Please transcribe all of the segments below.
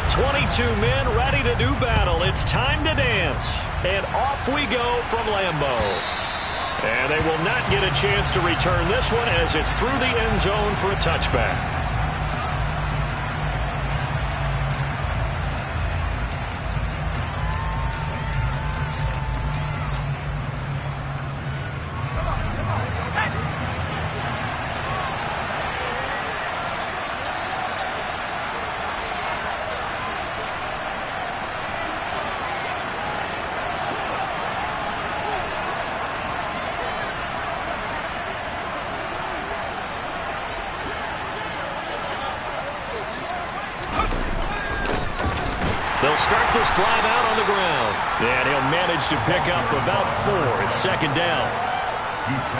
22 men ready to do battle. It's time to dance. And off we go from Lambeau. And they will not get a chance to return this one as it's through the end zone for a touchback. They'll start this drive out on the ground. And he'll manage to pick up about 4. It's second down.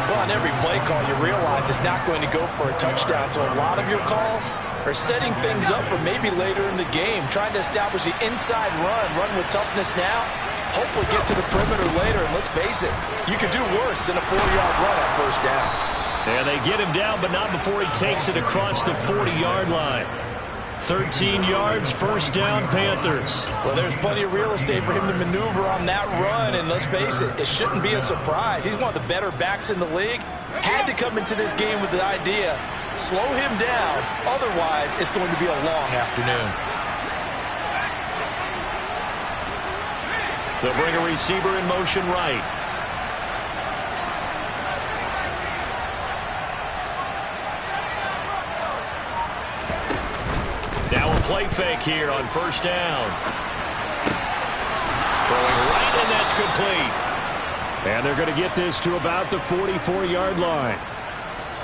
Well, on every play call, you realize it's not going to go for a touchdown. So a lot of your calls are setting things up for maybe later in the game, trying to establish the inside run with toughness now, hopefully get to the perimeter later. And let's face it, you could do worse than a 4-yard run on first down. And they get him down, but not before he takes it across the 40-yard line. 13 yards, first down, Panthers. Well, there's plenty of real estate for him to maneuver on that run, and let's face it, it shouldn't be a surprise. He's one of the better backs in the league. Had to come into this game with the idea, slow him down, otherwise it's going to be a long afternoon. They'll bring a receiver in motion right. Now a play fake here on first down. Throwing right, and that's complete. And they're going to get this to about the 44-yard line.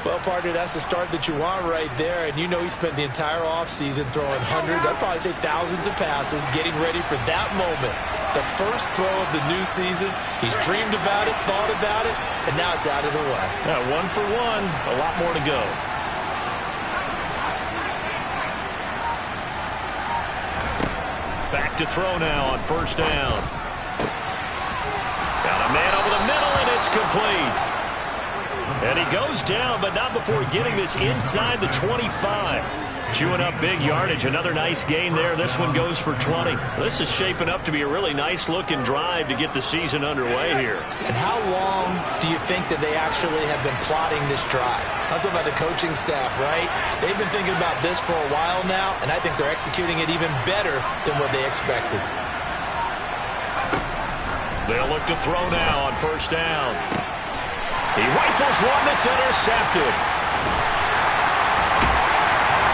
Well, partner, that's the start that you want right there. And you know he spent the entire offseason throwing hundreds, I'd probably say thousands of passes, getting ready for that moment. The first throw of the new season. He's dreamed about it, thought about it, and now it's out of the way. Now, 1 for 1, a lot more to go. Back to throw now on first down. Got a man over the middle, and it's complete. And he goes down, but not before getting this inside the 25. Chewing up big yardage. Another nice gain there. This one goes for 20. This is shaping up to be a really nice-looking drive to get the season underway here. And how long do you think that they actually have been plotting this drive? I'm talking about the coaching staff, right? They've been thinking about this for a while now, and I think they're executing it even better than what they expected. They'll look to throw now on first down. He rifles one that's intercepted.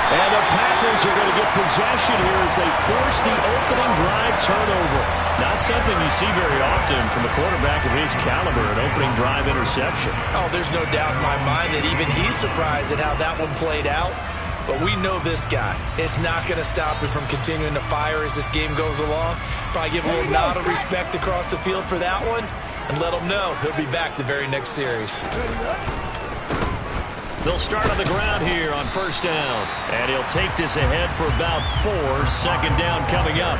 And the Packers are going to get possession here as they force the opening drive turnover. Not something you see very often from a quarterback of his caliber, an opening drive interception. Oh, there's no doubt in my mind that even he's surprised at how that one played out. But we know this guy. It's not going to stop him from continuing to fire as this game goes along. Probably give a little nod of respect across the field for that one and let him know he'll be back the very next series. They'll start on the ground here on first down. And he'll take this ahead for about 4. Second down coming up.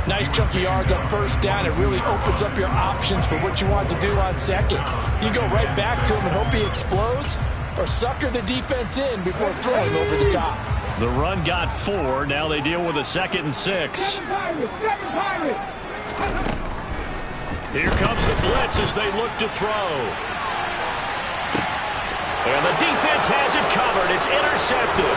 Nice chunk of yards on first down. It really opens up your options for what you want to do on second. You go right back to him and hope he explodes, or sucker the defense in before throwing over the top. The run got 4. Now they deal with a 2nd and 6. Here comes the blitz as they look to throw. And the defense has it covered. It's intercepted.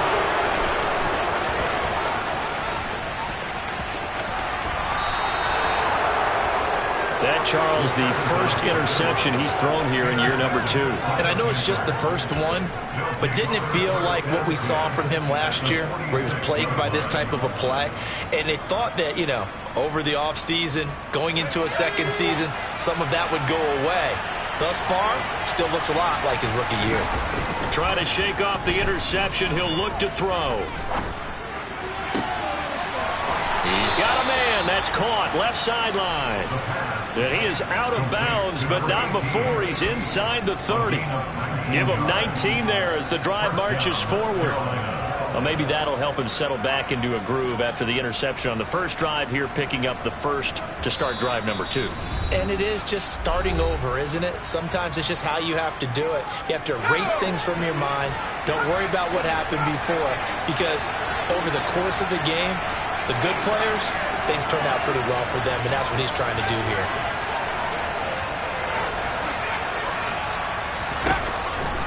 That, Charles, the first interception he's thrown here in year number 2. And I know it's just the first one, but didn't it feel like what we saw from him last year, where he was plagued by this type of a play? And they thought that, you know, over the offseason, going into a second season, some of that would go away. Thus far, still looks a lot like his rookie year. Trying to shake off the interception. He'll look to throw. He's got a man. That's caught. Left sideline. And he is out of bounds, but not before he's inside the 30. Give him 19 there as the drive marches forward. Well, maybe that'll help him settle back into a groove after the interception on the first drive here, picking up the first to start drive number 2. And it is just starting over, isn't it? Sometimes it's just how you have to do it. You have to erase things from your mind. Don't worry about what happened before, because over the course of a game, The good players, things turn out pretty well for them, and that's what he's trying to do here.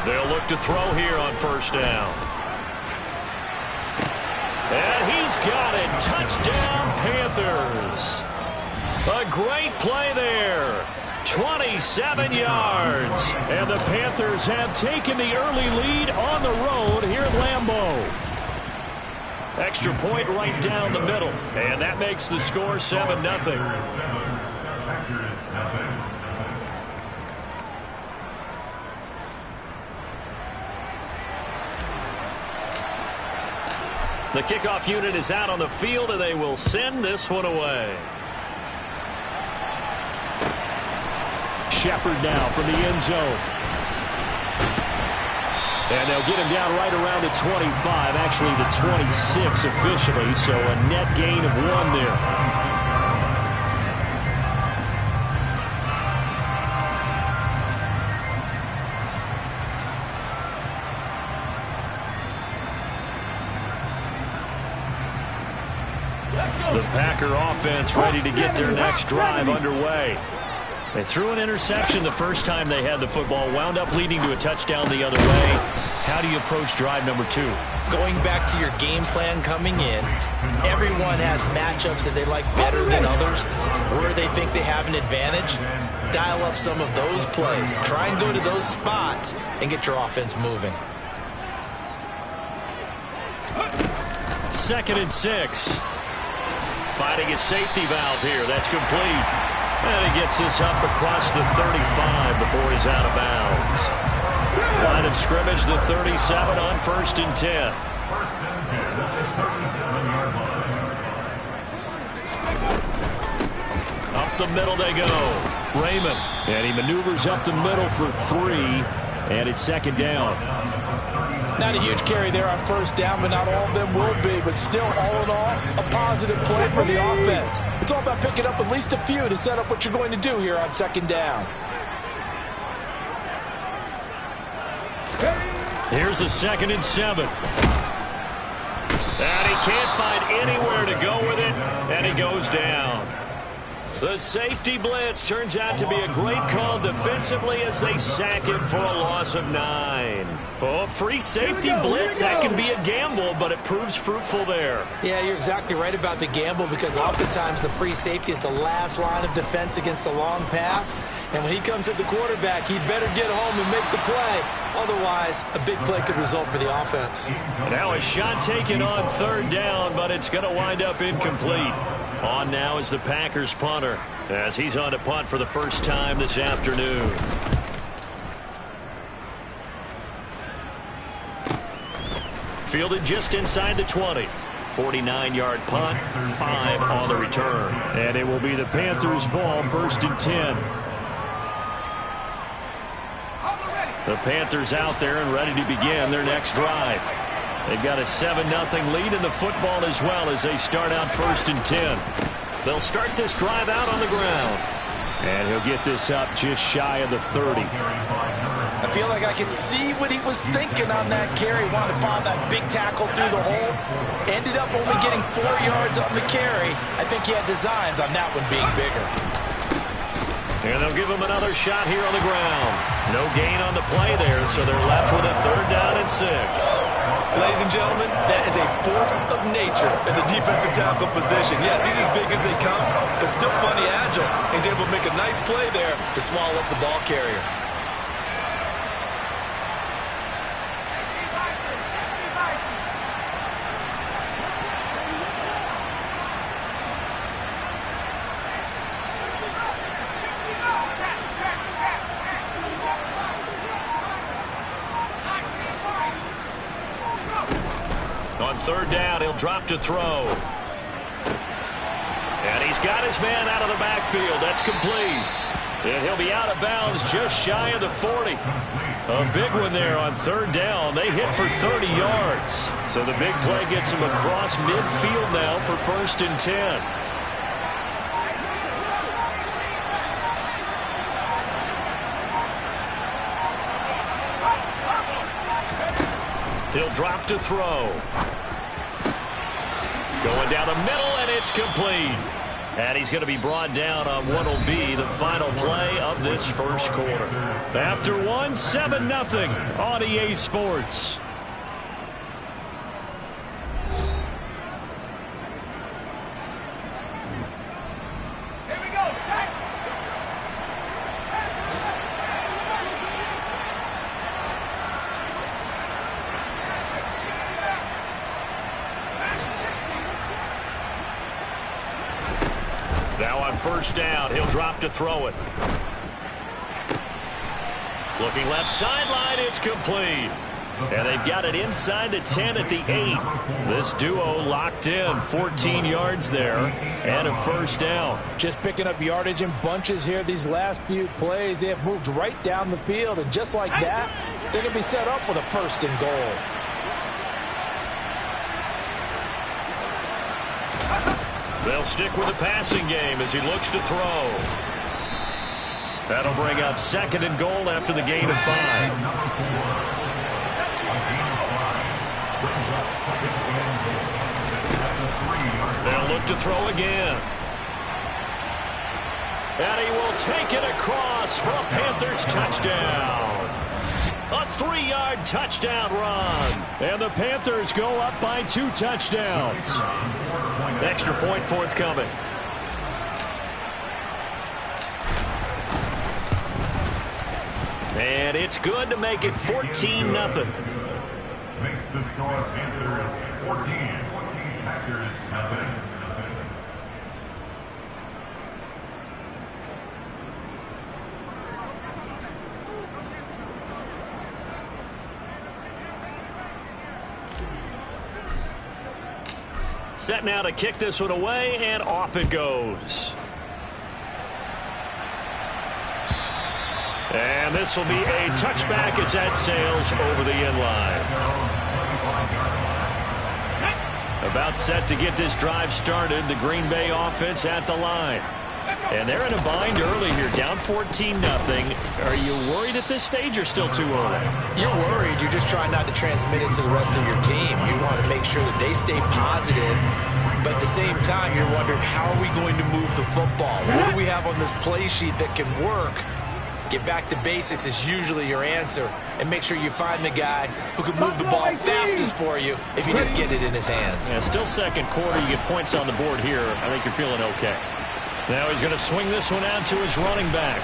They'll look to throw here on first down. And he's got it. Touchdown, Panthers. A great play there. 27 yards. And the Panthers have taken the early lead on the road here at Lambeau. Extra point right down the middle. And that makes the score 7-0. The kickoff unit is out on the field, and they will send this one away. Shepard now from the end zone. And they'll get him down right around the 25, actually the 26 officially, so a net gain of 1 there. The Packer offense ready to get their next drive underway. They threw an interception the first time they had the football, wound up leading to a touchdown the other way. How do you approach drive number 2? Going back to your game plan coming in, everyone has matchups that they like better than others, where they think they have an advantage. Dial up some of those plays. Try and go to those spots and get your offense moving. 2nd and 6. Finding a safety valve here. That's complete. And he gets this up across the 35 before he's out of bounds. Line of scrimmage, the 37 on 1st and 10. Up the middle they go. Raymond. And he maneuvers up the middle for 3. And it's 2nd down. Not a huge carry there on 1st down, but not all of them will be. But still, all in all, a positive play for the offense. It's all about picking up at least a few to set up what you're going to do here on 2nd down. Here's a 2nd and 7. And he can't find anywhere to go with it, and he goes down. The safety blitz turns out to be a great call defensively as they sack him for a loss of 9. Oh, free safety blitz, that can be a gamble, but it proves fruitful there. Yeah, you're exactly right about the gamble, because oftentimes the free safety is the last line of defense against a long pass. And when he comes at the quarterback, he'd better get home and make the play. Otherwise, a big play could result for the offense. Now a shot taken on 3rd down, but it's going to wind up incomplete. On now is the Packers punter, as he's on to punt for the first time this afternoon. Fielded just inside the 20. 49-yard punt, 5 on the return. And it will be the Panthers' ball, 1st and 10. The Panthers out there and ready to begin their next drive. They've got a 7-0 lead in the football as well as they start out 1st and 10. They'll start this drive out on the ground. And he'll get this up just shy of the 30. I feel like I can see what he was thinking on that carry. Wanted to find that big tackle through the hole. Ended up only getting 4 yards on the carry. I think he had designs on that one being bigger. And they'll give him another shot here on the ground. No gain on the play there, so they're left with a 3rd down and 6. Ladies and gentlemen, that is a force of nature in the defensive tackle position. Yes, he's as big as they come, but still plenty agile. He's able to make a nice play there to swallow up the ball carrier. On 3rd down, he'll drop to throw. And he's got his man out of the backfield. That's complete. And he'll be out of bounds just shy of the 40. A big one there on 3rd down. They hit for 30 yards. So the big play gets him across midfield now for 1st and 10. He'll drop to throw. Going down the middle, and it's complete. And he's going to be brought down on what will be the final play of this first quarter. After one, 7-0 on EA Sports. Now on first down, he'll drop to throw it. Looking left sideline, it's complete. And they've got it inside the 10 at the 8. This duo locked in, 14 yards there, and a first down. Just picking up yardage in bunches here these last few plays. They have moved right down the field, and just like that, they're going to be set up with a first and goal. They'll stick with the passing game as he looks to throw. That'll bring up second and goal after the gain of 5. They'll look to throw again. And he will take it across for a Panthers touchdown. A 3-yard touchdown run. And the Panthers go up by 2 touchdowns. Extra point forthcoming. And it's good to make it 14-0. Makes the score Panthers 14, Packers nothing. Set now to kick this one away, and off it goes. And this will be a touchback as that sails over the end line. About set to get this drive started, the Green Bay offense at the line. And they're in a bind early here, down 14-0. Are you worried at this stage or still too early? You're worried. You're just trying not to transmit it to the rest of your team. You want to make sure that they stay positive. But at the same time, you're wondering, how are we going to move the football? What do we have on this play sheet that can work? Get back to basics is usually your answer. And make sure you find the guy who can move the ball fastest for you if you just get it in his hands. Yeah, still second quarter. You get points on the board here. I think you're feeling okay. Now he's going to swing this one out to his running back.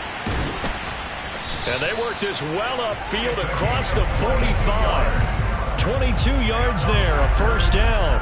And they work this well upfield across the 45. 22 yards there, a first down.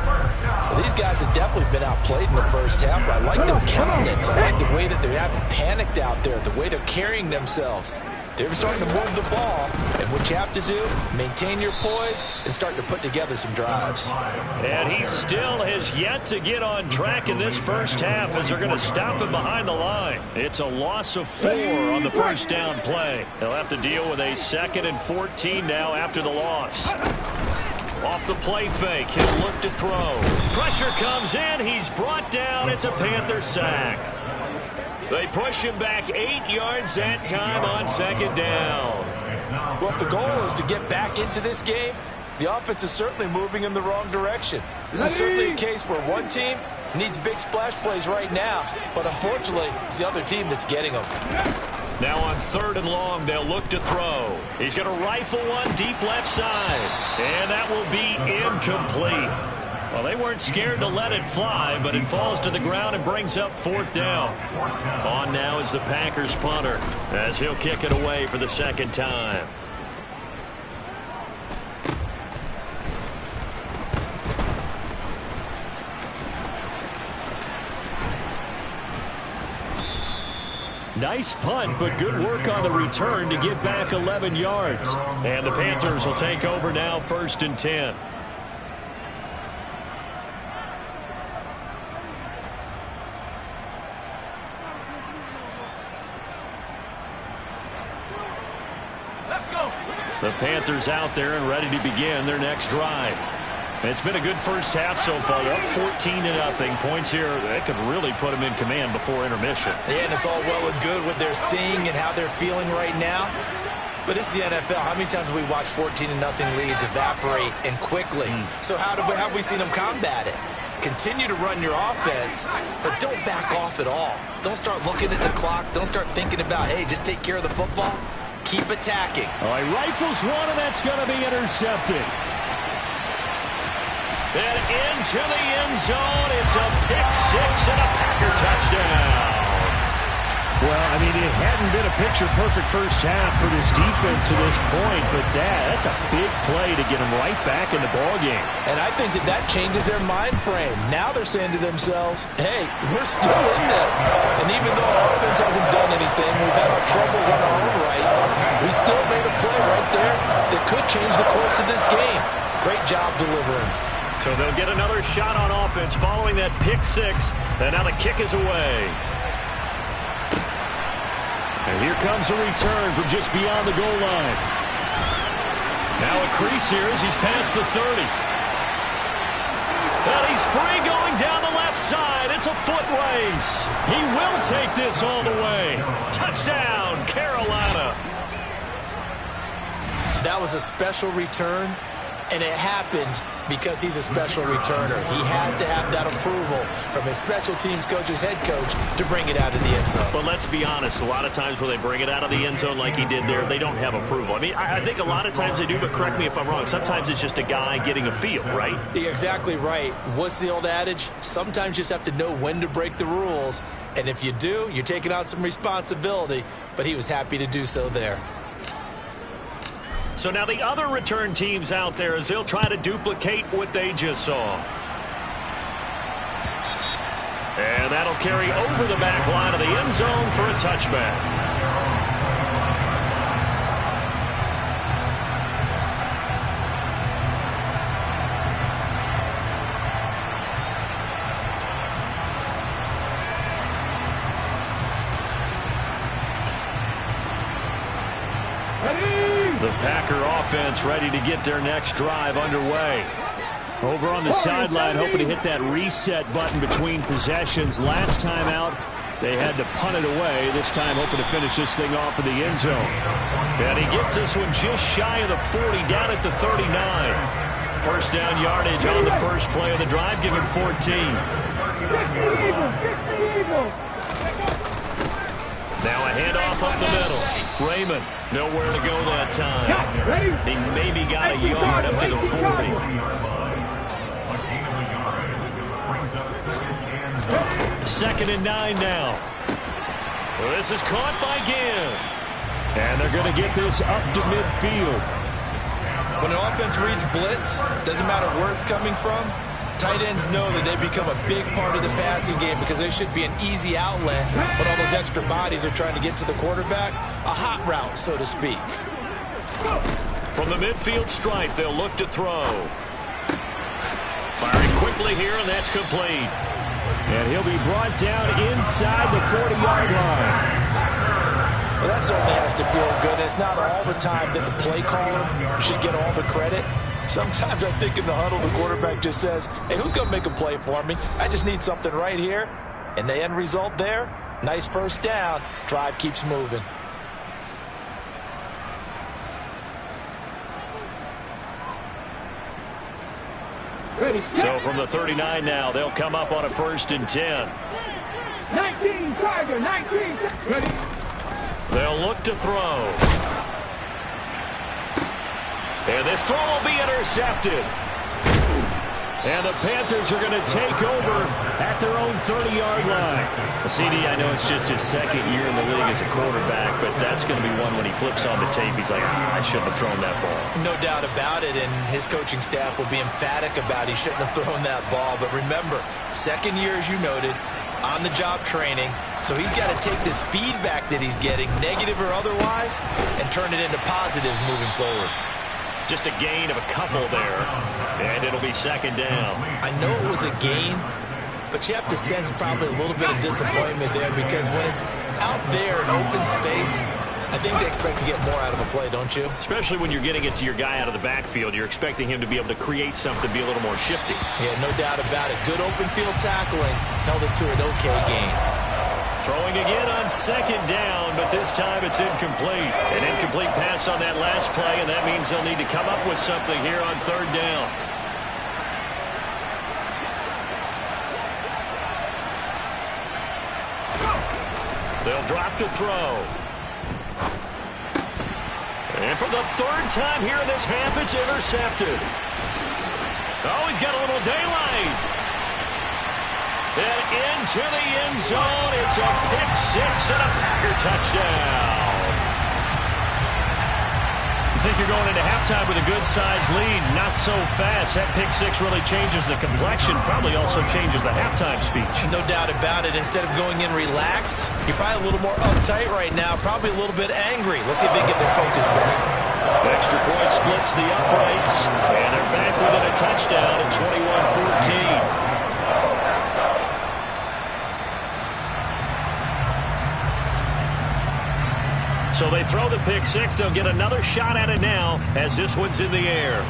Well, these guys have definitely been outplayed in the first half, but I like their countenance. I like the way that they haven't panicked out there, the way they're carrying themselves. They're starting to move the ball, and what you have to do, maintain your poise and start to put together some drives. And he still has yet to get on track in this first half as they're going to stop him behind the line. It's a loss of 4 on the first down play. They'll have to deal with a 2nd and 14 now after the loss. Off the play fake, he'll look to throw. Pressure comes in, he's brought down. It's a Panther sack. They push him back 8 yards that time on second down. Well, if the goal is to get back into this game, the offense is certainly moving in the wrong direction. This is certainly a case where one team needs big splash plays right now, but unfortunately, it's the other team that's getting them. Now on 3rd and long, they'll look to throw. He's going to rifle one deep left side, and that will be incomplete. Well, they weren't scared to let it fly, but it falls to the ground and brings up 4th down. On now is the Packers punter, as he'll kick it away for the 2nd time. Nice punt, but good work on the return to get back 11 yards. And the Panthers will take over now, 1st and 10. The Panthers out there and ready to begin their next drive. It's been a good first half so far. They're up 14-0. Points here that could really put them in command before intermission. Yeah, and it's all well and good what they're seeing and how they're feeling right now. But this is the NFL. How many times have we watched 14-0 leads evaporate and quickly? So how have we seen them combat it? continue to run your offense, but don't back off at all. Don't start looking at the clock. Don't start thinking about, hey, just take care of the football. Keep attacking. Oh, he rifles one, and that's going to be intercepted. And into the end zone. It's a pick-6 and a Packer touchdown. Well, I mean, it hadn't been a picture-perfect first half for this defense to this point, but that's a big play to get them right back in the ballgame. And I think that changes their mind frame. Now they're saying to themselves, hey, we're still in this. And even though our offense hasn't done anything, we've had our troubles on our own right, we still made a play right there that could change the course of this game. Great job delivering. So they'll get another shot on offense following that pick-6, and now the kick is away. And here comes a return from just beyond the goal line. Now a crease here as he's past the 30. And he's free going down the left side. It's a foot race. He will take this all the way. Touchdown, Carolina. That was a special return, and it happened because he's a special returner. He has to have that approval from his special teams coach's head coach to bring it out of the end zone. But let's be honest, a lot of times when they bring it out of the end zone like he did there, they don't have approval. I mean, I think a lot of times they do, but correct me if I'm wrong. Sometimes it's just a guy getting a feel, right? You're exactly right. What's the old adage? Sometimes you just have to know when to break the rules. And if you do, you're taking on some responsibility. But he was happy to do so there. So now the other return teams out there as they'll try to duplicate what they just saw. And that'll carry over the back line of the end zone for a touchback. The Packer offense ready to get their next drive underway. Over on the sideline, hoping to hit that reset button between possessions. Last time out, they had to punt it away. This time, hoping to finish this thing off in the end zone. And he gets this one just shy of the 40, down at the 39. First down yardage on the first play of the drive, give him 14. Now a handoff up the middle. Raymond, nowhere to go that time. He maybe got a yard up to the 40. Second and 9 now. Well, this is caught by Ginn. And they're going to get this up to midfield. When an offense reads blitz, doesn't matter where it's coming from, tight ends know that they become a big part of the passing game because they should be an easy outlet when all those extra bodies are trying to get to the quarterback. A hot route, so to speak. From the midfield stripe, they'll look to throw. Firing quickly here, and that's complete. And he'll be brought down inside the 40-yard line. Well, that certainly has to feel good. It's not all the time that the play caller should get all the credit. Sometimes I think in the huddle, the quarterback just says, hey, who's going to make a play for me? I just need something right here. And the end result there, nice first down. Drive keeps moving. So from the 39 now, they'll come up on a 1st and 10. 19, Tiger, 19. Ready. They'll look to throw. And this throw will be intercepted. And the Panthers are going to take over at their own 30-yard line. CD, I know it's just his second year in the league as a quarterback, but that's going to be one when he flips on the tape. He's like, I shouldn't have thrown that ball. No doubt about it, and his coaching staff will be emphatic about he shouldn't have thrown that ball. But remember, second year, as you noted, on-the-job training. So he's got to take this feedback that he's getting, negative or otherwise, and turn it into positives moving forward. Just a gain of a couple there, and it'll be 2nd down. I know it was a gain, but you have to sense probably a little bit of disappointment there because when it's out there in open space, I think they expect to get more out of a play, don't you? Especially when you're getting it to your guy out of the backfield. You're expecting him to be able to create something, be a little more shifty. Yeah, no doubt about it. Good open field tackling held it to an okay gain. Throwing again on 2nd down, but this time it's incomplete. An incomplete pass on that last play, and that means they'll need to come up with something here on 3rd down. They'll drop to throw. And for the third time here in this half, it's intercepted. Oh, he's got a little daylight. And into the end zone. It's a pick six and a Packer touchdown. You think you're going into halftime with a good-sized lead. Not so fast. That pick six really changes the complexion. Probably also changes the halftime speech. No doubt about it. Instead of going in relaxed, you're probably a little more uptight right now. Probably a little bit angry. Let's see if they get their focus back. Extra point splits the uprights. And they're back within a touchdown at 21-14. So they throw the pick six. They'll get another shot at it now as this one's in the air.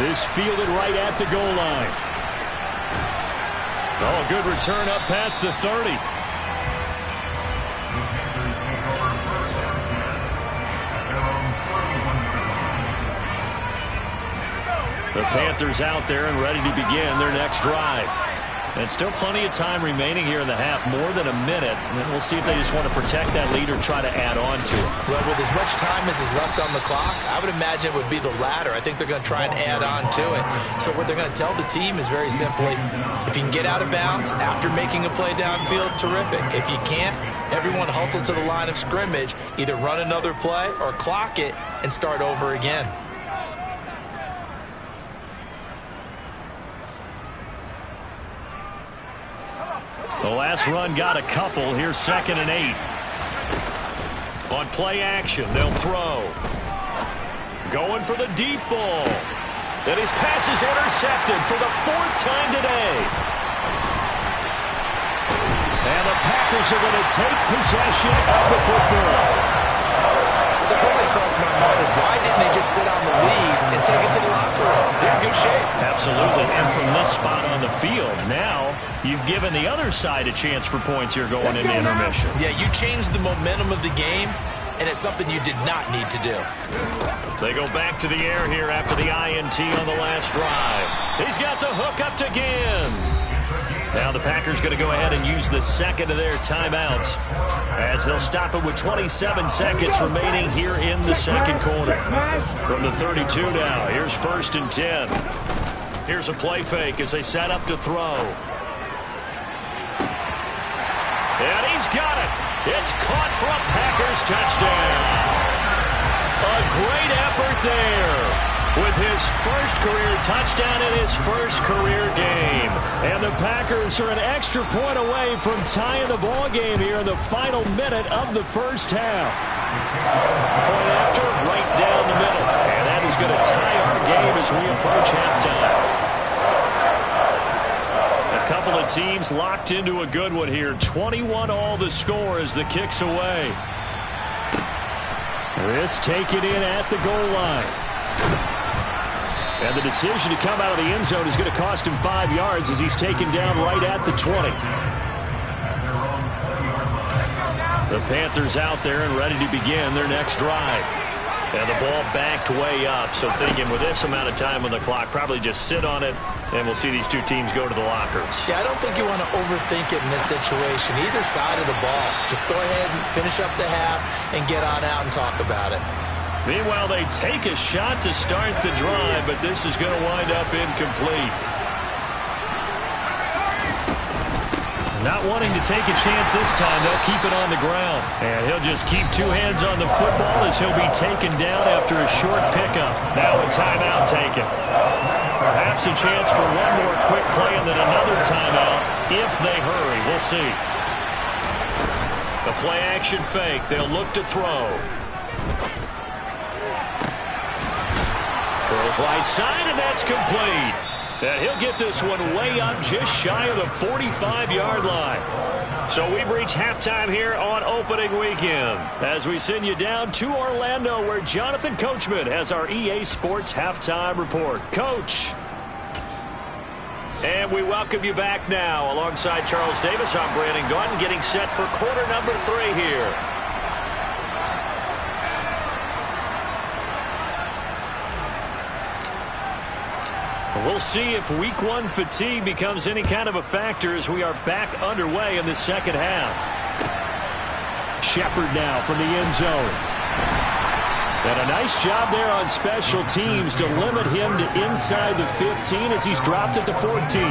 This fielded right at the goal line. Oh, a good return up past the 30. The Panthers out there and ready to begin their next drive. And still plenty of time remaining here in the half, more than a minute. And we'll see if they just want to protect that lead or try to add on to it. Well, with as much time as is left on the clock, I would imagine it would be the latter. I think they're going to try and add on to it. So what they're going to tell the team is very simply, if you can get out of bounds after making a play downfield, terrific. If you can't, everyone hustle to the line of scrimmage, either run another play or clock it and start over again. The last run got a couple. Here's 2nd and 8. On play action, they'll throw. Going for the deep ball. And his pass is intercepted for the 4th time today. And the Packers are going to take possession of the football. So first thing crossed my mind is why didn't they just sit on the lead and take it to the locker room? They're in good shape. Absolutely. And from this spot on the field, now you've given the other side a chance for points here going into intermission. Yeah, you changed the momentum of the game, and it's something you did not need to do. They go back to the air here after the INT on the last drive. He's got the hook up again. Now the Packers going to go ahead and use the second of their timeouts as they'll stop it with 27 seconds remaining here in the second quarter. From the 32 now, here's 1st and 10. Here's a play fake as they set up to throw. And he's got it. It's caught for a Packers touchdown. A great effort there with his first career touchdown in his first career game. And the Packers are an extra point away from tying the ball game here in the final minute of the first half. Point after, right down the middle. And that is going to tie our game as we approach halftime. A couple of teams locked into a good one here. 21-all the score as the kick's away. This taken in at the goal line. And the decision to come out of the end zone is going to cost him 5 yards as he's taken down right at the 20. The Panthers out there and ready to begin their next drive. And the ball backed way up, so thinking with this amount of time on the clock, probably just sit on it, and we'll see these two teams go to the lockers. Yeah, I don't think you want to overthink it in this situation. Either side of the ball. Just go ahead and finish up the half and get on out and talk about it. Meanwhile, they take a shot to start the drive, but this is going to wind up incomplete. Not wanting to take a chance this time, they'll keep it on the ground. And he'll just keep 2 hands on the football as he'll be taken down after a short pickup. Now a timeout taken. Perhaps a chance for one more quick play and then another timeout if they hurry. We'll see. The play action fake. They'll look to throw. Throws right side, and that's complete. And he'll get this one way up just shy of the 45-yard line. So we've reached halftime here on opening weekend as we send you down to Orlando where Jonathan Coachman has our EA Sports halftime report. Coach. And we welcome you back now. Alongside Charles Davis, I'm Brandon Gaudin getting set for quarter number 3 here. We'll see if week one fatigue becomes any kind of a factor as we are back underway in the second half. Shepard now from the end zone. And a nice job there on special teams to limit him to inside the 15 as he's dropped at the 14.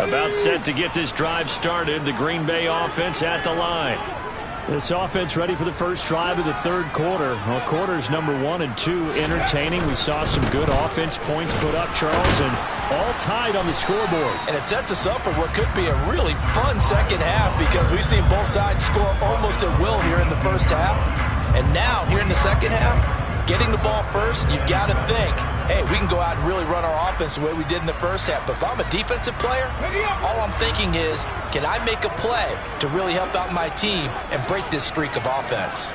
About set to get this drive started. The Green Bay offense at the line. This offense ready for the first drive of the third quarter. Well, quarters number 1 and 2 entertaining. We saw some good offense points put up, Charles, and all tied on the scoreboard. And it sets us up for what could be a really fun second half because we've seen both sides score almost at will here in the first half. And now, here in the second half, getting the ball first, you've got to think, hey, we can go out and really run our offense the way we did in the first half. But if I'm a defensive player, all I'm thinking is, can I make a play to really help out my team and break this streak of offense?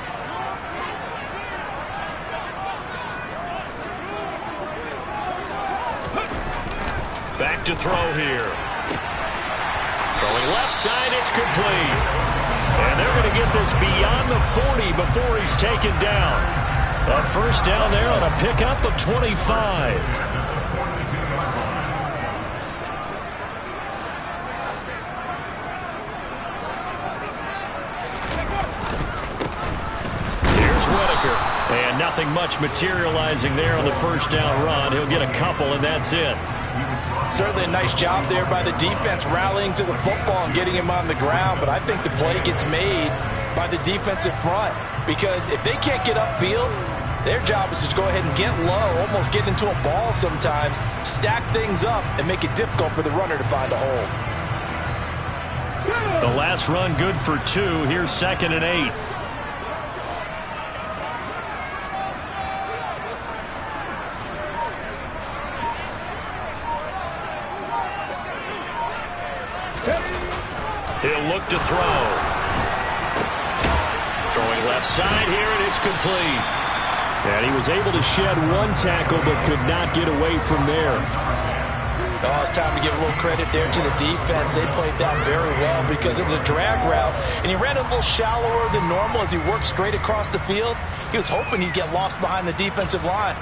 Back to throw here. Throwing left side, it's complete. And they're going to get this beyond the 40 before he's taken down. A first down there on a pickup of 25. Here's Whitaker. And nothing much materializing there on the first down run. He'll get a couple, and that's it. Certainly a nice job there by the defense rallying to the football and getting him on the ground, but I think the play gets made by the defensive front because if they can't get upfield, their job is to go ahead and get low, almost get into a ball sometimes, stack things up, and make it difficult for the runner to find a hole. The last run good for 2. Here's 2nd and 8. He'll look to throw. Throwing left side here, and it's complete. And he was able to shed one tackle, but could not get away from there. Oh, it's time to give a little credit there to the defense. They played that very well because it was a drag route, and he ran a little shallower than normal as he worked straight across the field. He was hoping he'd get lost behind the defensive line.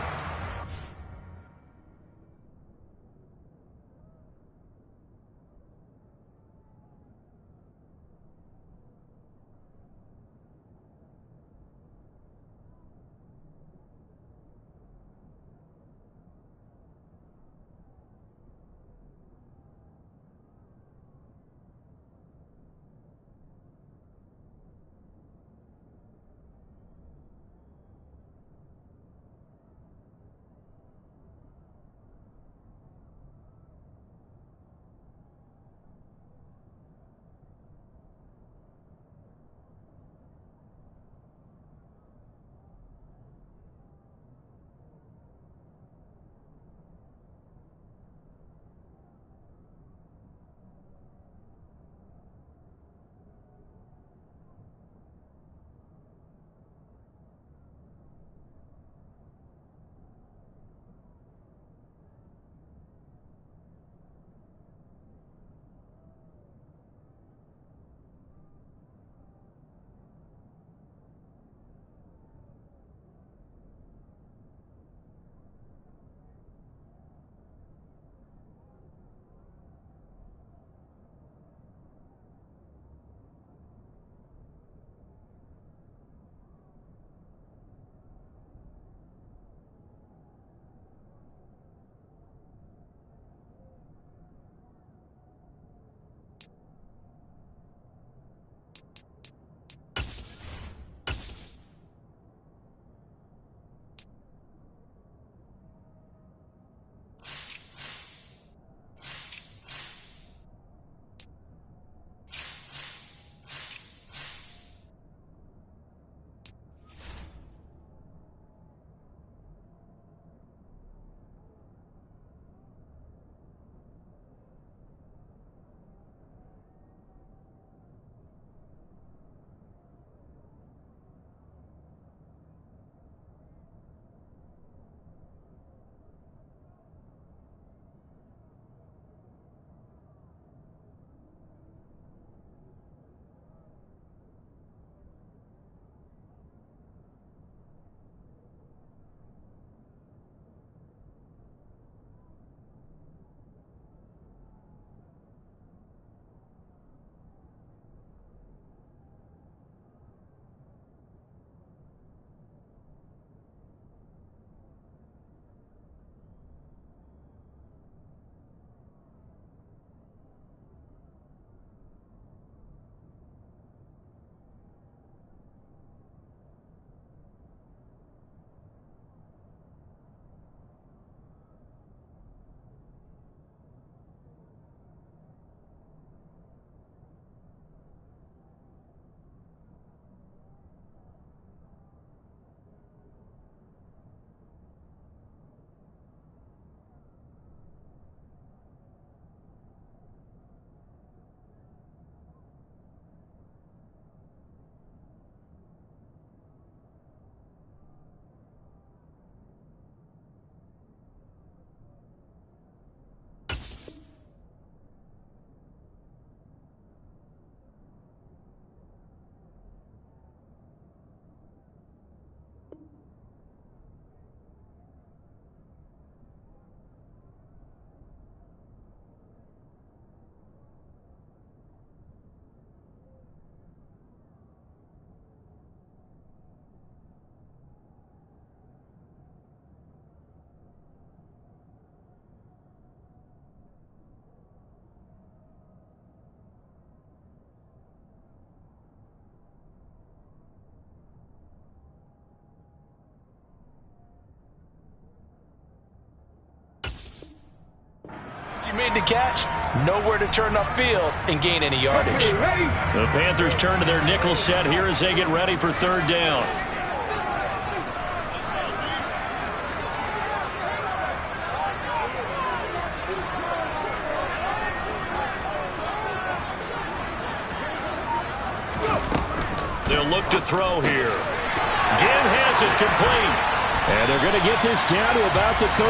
he made the catch, nowhere to turn upfield and gain any yardage. The Panthers turn to their nickel set here as they get ready for third down. They'll look to throw here. Again has it complete. And they're going to get this down to about the 37.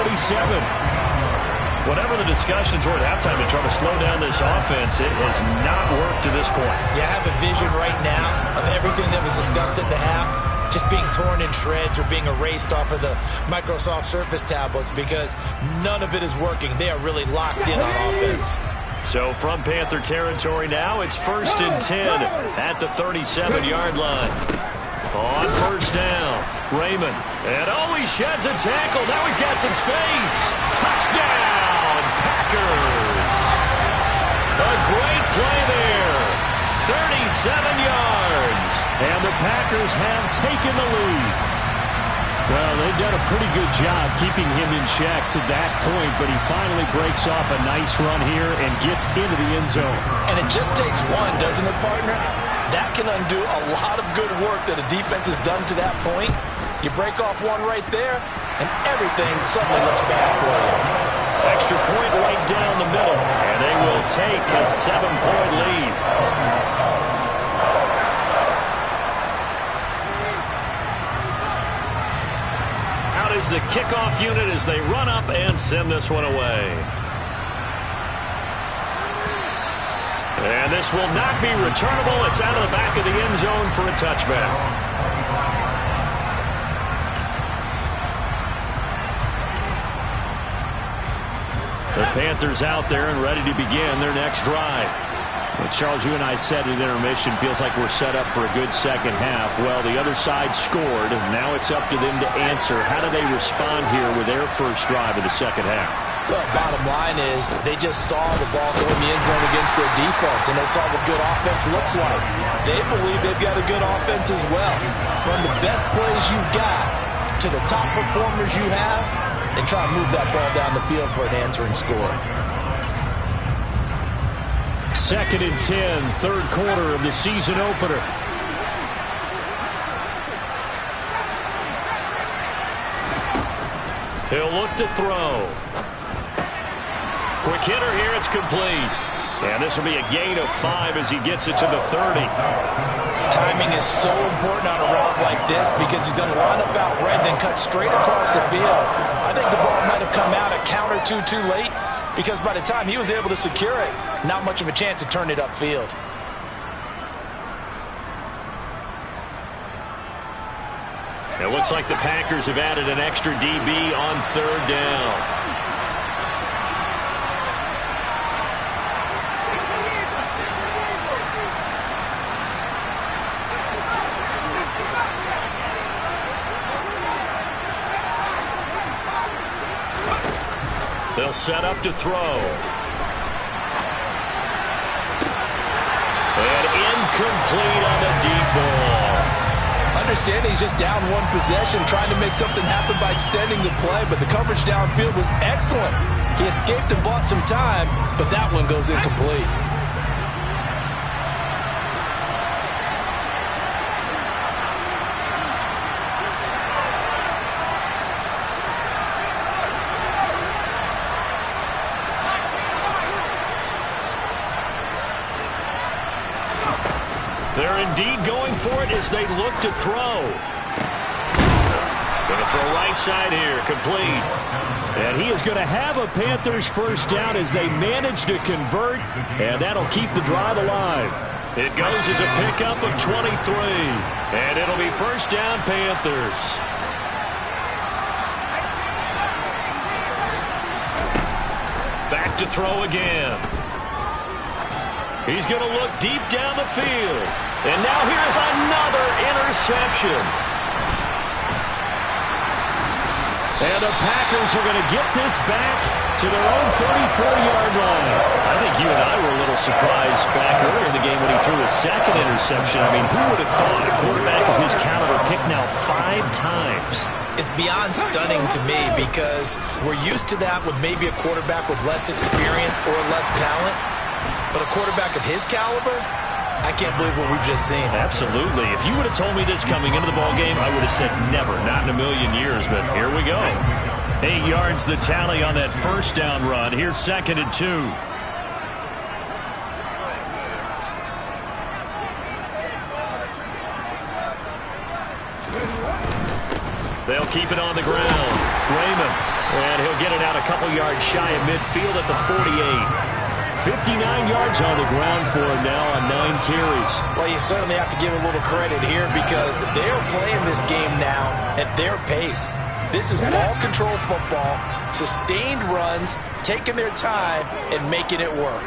Whatever the discussions were at halftime to try to slow down this offense, it has not worked to this point. Yeah, I have a vision right now of everything that was discussed at the half just being torn in shreds or being erased off of the Microsoft Surface tablets because none of it is working. They are really locked in on offense. So from Panther territory now, it's 1st and 10 at the 37-yard line. On first down, Raymond. And he sheds a tackle. Now he's got some space. Touchdown, Packers. A great play there. 37 yards. And the Packers have taken the lead. Well, they've done a pretty good job keeping him in check to that point, but he finally breaks off a nice run here and gets into the end zone. And it just takes one, doesn't it, partner? That can undo a lot of good work that a defense has done to that point. You break off one right there, and everything suddenly looks bad for you. Extra point right down the middle, and they will take a 7-point lead. Out is the kickoff unit as they run up and send this one away. And this will not be returnable. It's out of the back of the end zone for a touchback. The Panthers out there and ready to begin their next drive. Well, Charles, you and I said at intermission, feels like we're set up for a good second half. Well, the other side scored. Now it's up to them to answer. How do they respond here with their first drive of the second half? Well, bottom line is they just saw the ball go in the end zone against their defense, and they saw what good offense looks like. They believe they've got a good offense as well. Run the best plays you've got to the top performers you have, and try to move that ball down the field for an answering score. 2nd and 10, third quarter of the season opener. He'll look to throw. Quick hitter here, it's complete. And this will be a gain of 5 as he gets it to the 30. Timing is so important on a route like this because he's going to line up out right, then cut straight across the field. I think the ball might have come out a count or two too late because by the time he was able to secure it, not much of a chance to turn it upfield. It looks like the Packers have added an extra DB on third down. They'll set up to throw. And incomplete on the deep ball. Understanding he's just down one possession, trying to make something happen by extending the play, but the coverage downfield was excellent. He escaped and bought some time, but that one goes incomplete. They're indeed going for it as they look to throw. Going to throw right side here, complete. And he is going to have a Panthers first down as they manage to convert, and that'll keep the drive alive. It goes as a pickup of 23, and it'll be first down Panthers. Back to throw again. He's going to look deep down the field. And now here's another interception. And the Packers are going to get this back to their own 34-yard line. I think you and I were a little surprised back earlier in the game when he threw his second interception. I mean, who would have thought a quarterback of his caliber picked now 5 times? It's beyond stunning to me because we're used to that with maybe a quarterback with less experience or less talent. But a quarterback of his caliber, I can't believe what we've just seen. Absolutely. If you would have told me this coming into the ballgame, I would have said never, not in a million years. But here we go. 8 yards the tally on that first down run. Here's 2nd and 2. They'll keep it on the ground. Raymond. And he'll get it out a couple yards shy of midfield at the 48. 59 yards on the ground for him now on 9 carries. Well, you certainly have to give a little credit here because they're playing this game now at their pace. This is ball control football, sustained runs, taking their time, and making it work.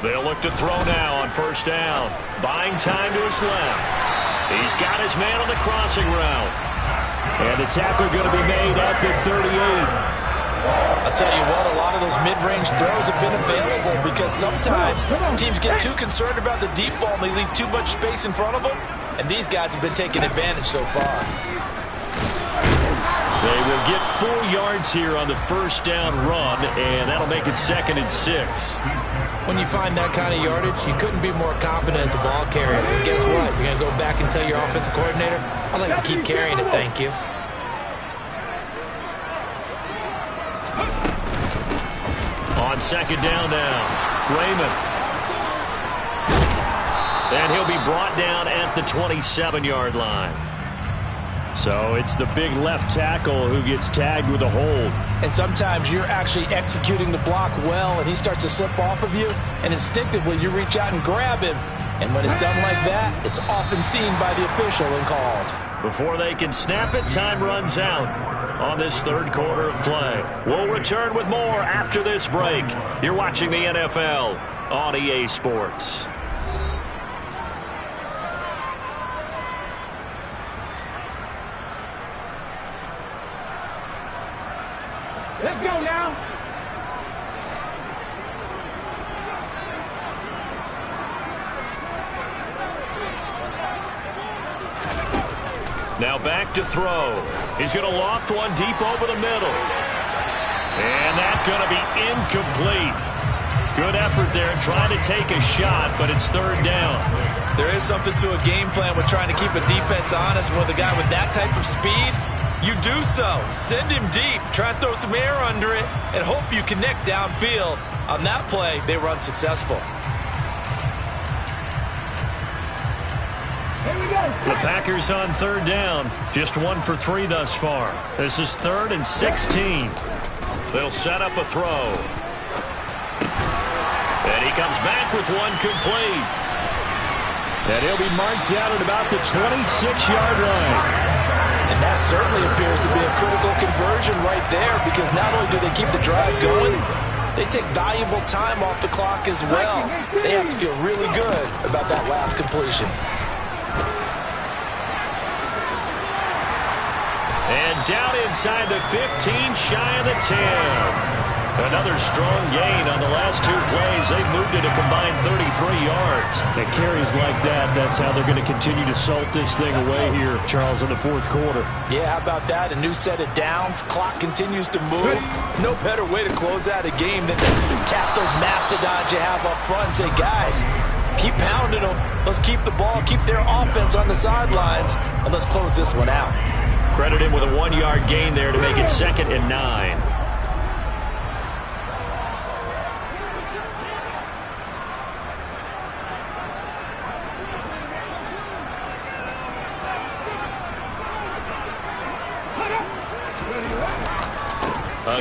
They'll look to throw now on first down. Buying time to his left. He's got his man on the crossing route. And the tackle going to be made at the 38. I'll tell you what, a lot of those mid-range throws have been available because sometimes teams get too concerned about the deep ball and they leave too much space in front of them, and these guys have been taking advantage so far. They will get 4 yards here on the first down run, and that'll make it 2nd and 6. When you find that kind of yardage, you couldn't be more confident as a ball carrier. And guess what? You're going to go back and tell your offensive coordinator, I'd like to keep carrying it, thank you. On 2nd down now, Raymond. And he'll be brought down at the 27-yard line. So it's the big left tackle who gets tagged with a hold. And sometimes you're actually executing the block well, and he starts to slip off of you, and instinctively you reach out and grab him. And when it's done like that, it's often seen by the official and called. Before they can snap it, time runs out on this third quarter of play. We'll return with more after this break. You're watching the NFL on EA Sports. Let's go now. Now back to throw. He's going to loft one deep over the middle. And that's going to be incomplete. Good effort there trying to take a shot, but it's 3rd down. There is something to a game plan with trying to keep a defense honest. With a guy with that type of speed, you do so. Send him deep. Try and throw some air under it and hope you connect downfield. On that play, they were unsuccessful. The Packers on 3rd down. Just 1 for 3 thus far. This is 3rd and 16. They'll set up a throw. And he comes back with one complete. And he'll be marked down at about the 26-yard line. And that certainly appears to be a critical conversion right there because not only do they keep the drive going, they take valuable time off the clock as well. They have to feel really good about that last completion. And down inside the 15, shy of the 10. Another strong gain on the last 2 plays. They've moved it a combined 33 yards. And carries like that, that's how they're going to continue to salt this thing away here, Charles, in the 4th quarter. Yeah, how about that? A new set of downs. Clock continues to move. No better way to close out a game than to tap those mastodons you have up front and say, guys, keep pounding them. Let's keep the ball, keep their offense on the sidelines, and let's close this one out. Credit him with a 1-yard gain there to make it 2nd and 9.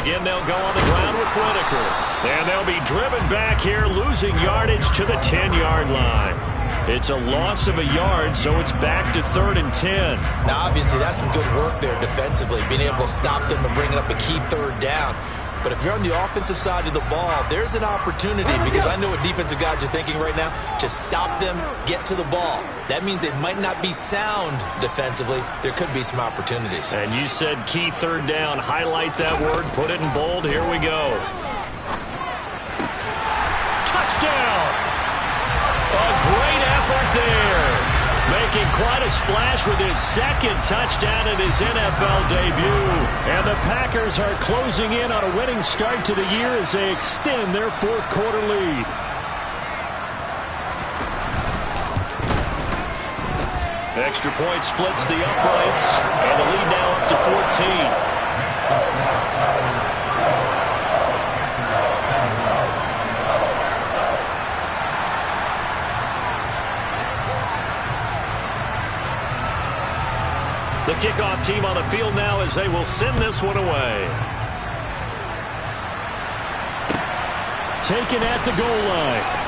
Again, they'll go on the ground with Whitaker. And they'll be driven back here, losing yardage to the 10-yard line. It's a loss of a yard, so it's back to 3rd and 10. Now, obviously, that's some good work there defensively, being able to stop them and bring it up a key 3rd down. But if you're on the offensive side of the ball, there's an opportunity, because I know what defensive guys are thinking right now. Just stop them, get to the ball. That means they might not be sound defensively. There could be some opportunities. And you said key third down. Highlight that word. Put it in bold. Here we go. Touchdown! A great effort there. Making quite a splash with his second touchdown in his NFL debut. And the Packers are closing in on a winning start to the year as they extend their fourth quarter lead. Extra point splits the uprights, and the lead now up to 14. The kickoff team on the field now as they will send this one away. Taken at the goal line.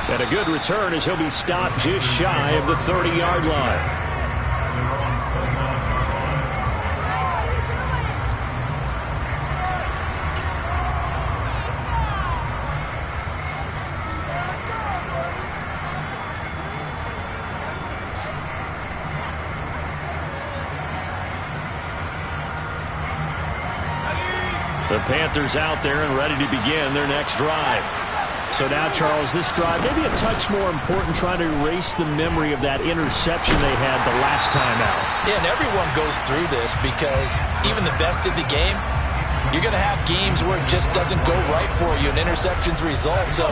And a good return as he'll be stopped just shy of the 30-yard line. The Panthers out there and ready to begin their next drive. So now, Charles, this drive maybe a touch more important, trying to erase the memory of that interception they had the last time out. Yeah, and everyone goes through this because even the best of the game, you're going to have games where it just doesn't go right for you, and interceptions result. So,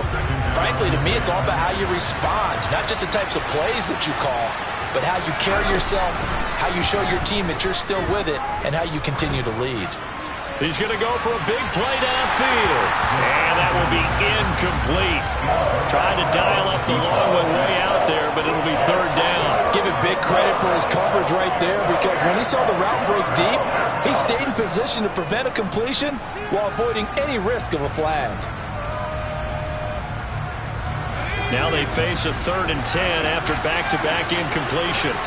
frankly, to me, it's all about how you respond, not just the types of plays that you call, but how you carry yourself, how you show your team that you're still with it, and how you continue to lead. He's going to go for a big play downfield. And that will be incomplete. Trying to dial up the long one way out there, but it'll be third down. Give it big credit for his coverage right there, because when he saw the route break deep, he stayed in position to prevent a completion while avoiding any risk of a flag. Now they face a 3rd and 10 after back-to-back incompletions.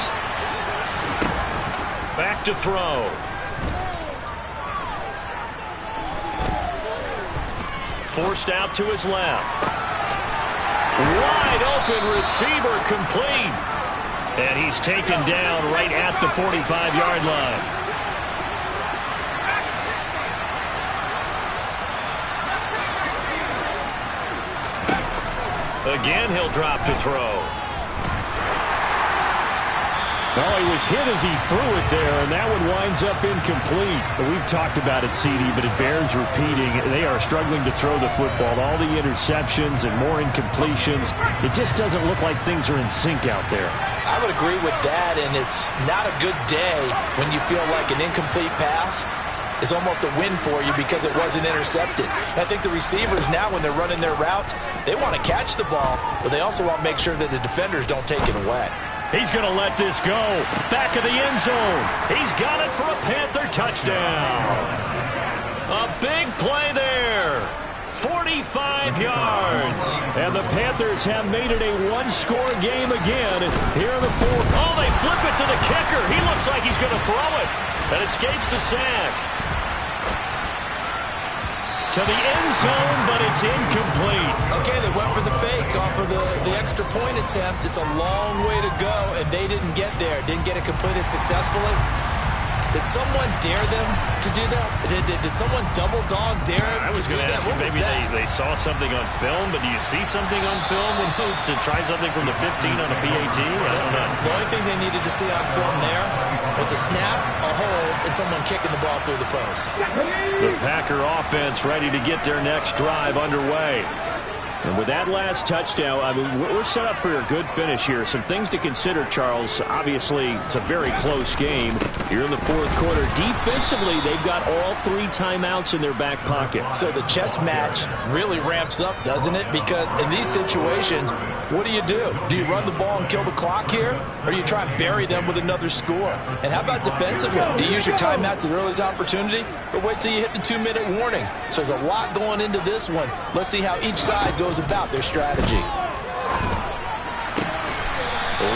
Back to throw. Forced out to his left. Wide open receiver, complete. And he's taken down right at the 45-yard line. Again, he'll drop to throw. Well, he was hit as he threw it there, and that one winds up incomplete. We've talked about it, CD, but it bears repeating. They are struggling to throw the football. All the interceptions and more incompletions. It just doesn't look like things are in sync out there. I would agree with that, and it's not a good day when you feel like an incomplete pass is almost a win for you because it wasn't intercepted. And I think the receivers now, when they're running their routes, they want to catch the ball, but they also want to make sure that the defenders don't take it away. He's going to let this go. Back of the end zone. He's got it for a Panther touchdown. A big play there. 45 yards. And the Panthers have made it a one-score game again here in the fourth. Oh, they flip it to the kicker. He looks like he's going to throw it. And escapes the sack. To the end zone, but it's incomplete. Okay, they went for the fake off of the extra point attempt. It's a long way to go, and they didn't get there. Didn't get it completed successfully. Did someone dare them to do that? Did someone double dog dare them I was to do going to that? ask you, maybe they saw something on film, but do you see something on film when those to try something from the 15 on a PAT? I don't know. The only thing they needed to see on film there was a snap, a hold, and someone kicking the ball through the post. The Packer offense ready to get their next drive underway. And with that last touchdown, I mean, we're set up for a good finish here. Some things to consider, Charles. Obviously, it's a very close game. Here in the fourth quarter, defensively, they've got all 3 timeouts in their back pocket. So the chess match really ramps up, doesn't it? Because in these situations, what do? Do you run the ball and kill the clock here? Or do you try and bury them with another score? And how about defensively? Do you use your timeouts at earliest opportunity? Or wait till you hit the 2-minute warning? So there's a lot going into this one. Let's see how each side goes about their strategy.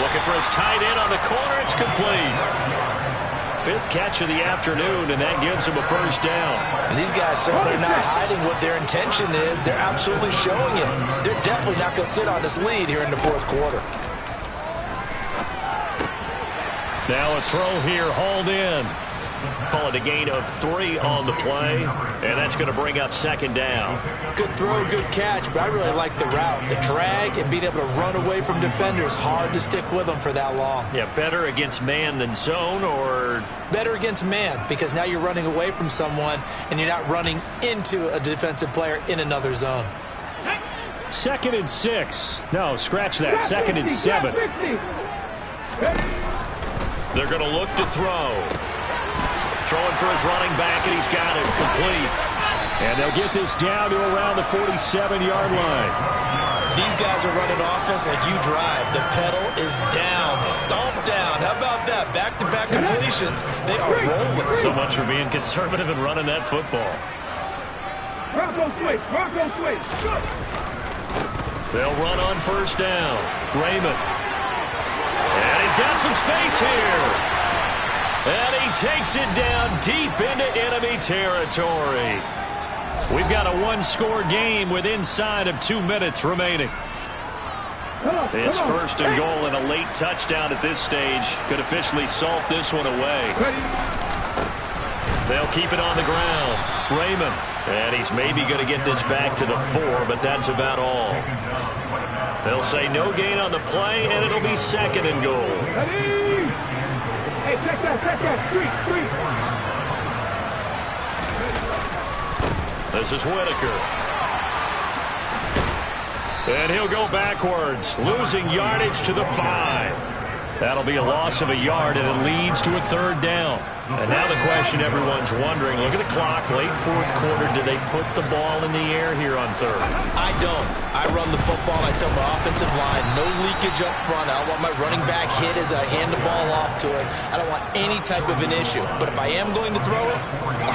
Looking for his tight end on the corner. It's complete. fifth catch of the afternoon, and that gives him a first down. And these guys, so they're not hiding what their intention is. They're absolutely showing it. They're definitely not going to sit on this lead here in the fourth quarter. Now a throw here, hauled in. Call it a gain of 3 on the play, and that's going to bring up second down. Good throw, good catch, but I really like the route. The drag and being able to run away from defenders, hard to stick with them for that long. Yeah, better against man than zone, or? Better against man, because now you're running away from someone, and you're not running into a defensive player in another zone. 2nd and 6. No, scratch that. 2nd and 7. They're going to look to throw. Throwing for his running back, and he's got it complete. And they'll get this down to around the 47-yard line. These guys are running offense like you drive. The pedal is down, stomp down. How about that? Back-to-back completions. They are rolling. So much for being conservative and running that football. Bronco switch. Bronco switch. Good. They'll run on first down. Raymond. And he's got some space here. And he takes it down deep into enemy territory. We've got a one-score game with inside of 2 minutes remaining. It's first and goal, and a late touchdown at this stage could officially salt this one away. They'll keep it on the ground. Raymond. And he's maybe going to get this back to the 4, but that's about all. They'll say no gain on the play, and it'll be second and goal. Hey, check that. Street. This is Whitaker. And he'll go backwards, losing yardage to the 5. That'll be a loss of a yard, and it leads to a third down. And now the question everyone's wondering, look at the clock, late fourth quarter, do they put the ball in the air here on third? I don't. I run the football. I tell my offensive line, no leakage up front. I don't want my running back hit as I hand the ball off to him. I don't want any type of an issue. But if I am going to throw it,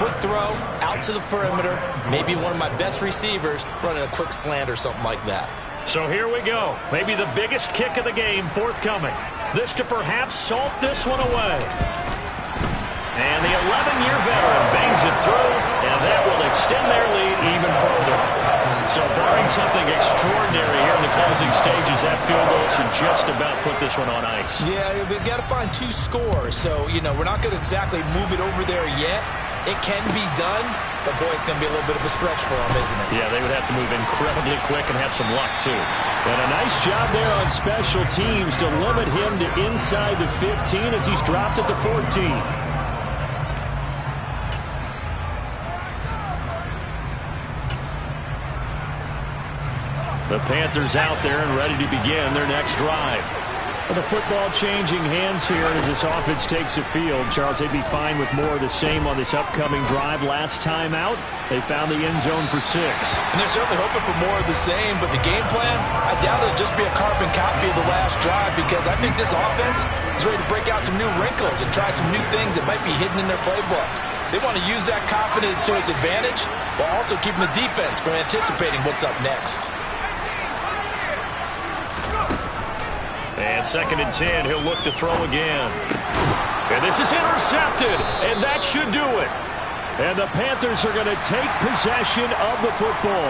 quick throw, out to the perimeter, maybe one of my best receivers running a quick slant or something like that. So here we go. Maybe the biggest kick of the game forthcoming. This to perhaps salt this one away. And the 11-year veteran bangs it through, and that will extend their lead even further. So barring something extraordinary here in the closing stages, that field goal should just about put this one on ice. Yeah, we've got to find 2 scores. So, we're not going to exactly move it over there yet. It can be done, but, boy, it's going to be a little bit of a stretch for them, isn't it? Yeah, they would have to move incredibly quick and have some luck, too. And a nice job there on special teams to limit him to inside the 15 as he's dropped at the 14. The Panthers out there and ready to begin their next drive. The football changing hands here as this offense takes the field. Charles, they'd be fine with more of the same on this upcoming drive. Last time out, they found the end zone for 6. And they're certainly hoping for more of the same, but the game plan, I doubt it'll just be a carbon copy of the last drive, because I think this offense is ready to break out some new wrinkles and try some new things that might be hidden in their playbook. They want to use that confidence to its advantage while also keeping the defense from anticipating what's up next. And 2nd and 10, he'll look to throw again. And this is intercepted, and that should do it. And the Panthers are going to take possession of the football.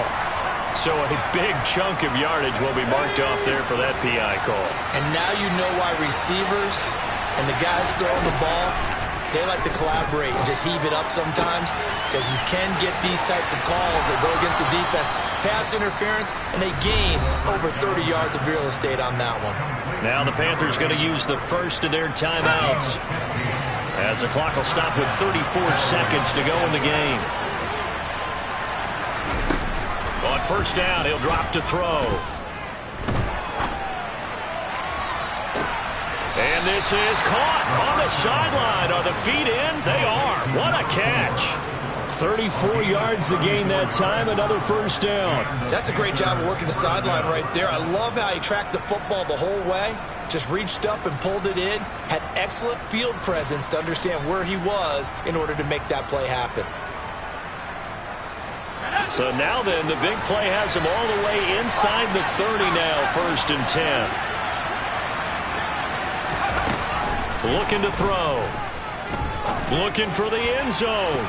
So a big chunk of yardage will be marked off there for that PI call. And now you know why receivers and the guys throwing the ball, they like to collaborate and just heave it up sometimes, because you can get these types of calls that go against the defense, pass interference, and they gain over 30 yards of real estate on that one. Now the Panthers going to use the first of their timeouts, as the clock will stop with 34 seconds to go in the game. On first down, he'll drop to throw. And this is caught on the sideline. Are the feet in? They are. What a catch. 34 yards to gain that time, another first down. That's a great job of working the sideline right there. I love how he tracked the football the whole way, just reached up and pulled it in, had excellent field presence to understand where he was in order to make that play happen. So now then, the big play has him all the way inside the 30 now, 1st and 10. Looking to throw. Looking for the end zone.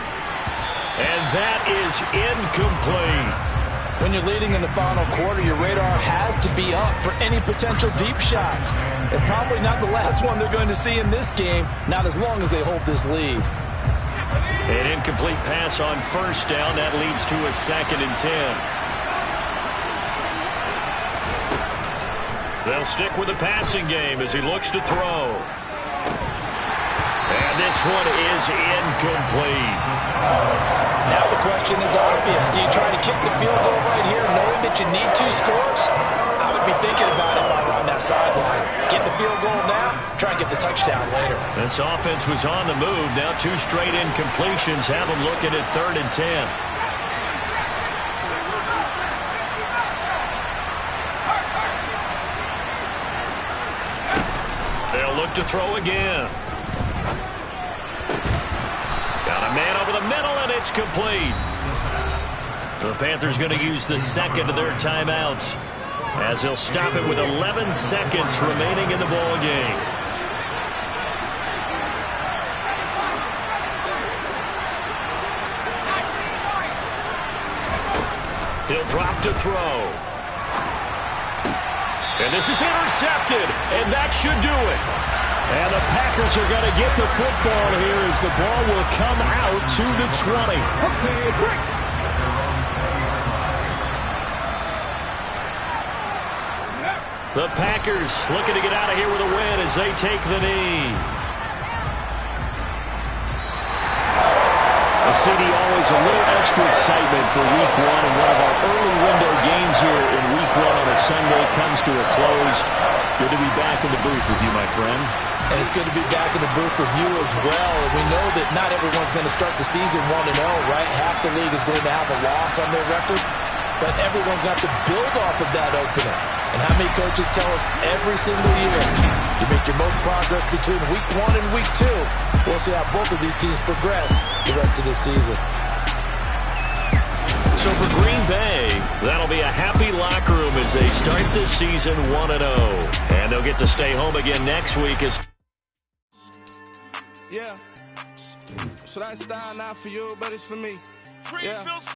And that is incomplete. When you're leading in the final quarter, your radar has to be up for any potential deep shots. And probably not the last one they're going to see in this game, not as long as they hold this lead. An incomplete pass on first down. That leads to a 2nd and 10. They'll stick with the passing game as he looks to throw. And this one is incomplete. Now the question is obvious. Do you try to kick the field goal right here knowing that you need 2 scores? I would be thinking about it if I were on that sideline. Get the field goal now, try and get the touchdown later. This offense was on the move. Now 2 straight incompletions have them looking at 3rd and 10. They'll look to throw again. Got a man over the middle, and it's complete. The Panthers going to use the 2nd of their timeouts as they'll stop it with 11 seconds remaining in the ball game. He'll drop to throw. And this is intercepted, and that should do it. And the Packers are going to get the football here as the ball will come out to the 20. The Packers looking to get out of here with a win as they take the knee. The city always a little extra excitement for Week 1, and one of our early window games here in Week 1 on a Sunday comes to a close. Good to be back in the booth with you, my friend. And it's good to be back in the booth with you as well. And we know that not everyone's going to start the season 1-0, right? Half the league is going to have a loss on their record. But everyone's going to have to build off of that opener. And how many coaches tell us every single year, you make your most progress between Week 1 and Week 2. We'll see how both of these teams progress the rest of this season. So for Green Bay, that'll be a happy locker room as they start this season 1-0. And they'll get to stay home again next week as... Yeah. So that style not for you, but it's for me. Yeah.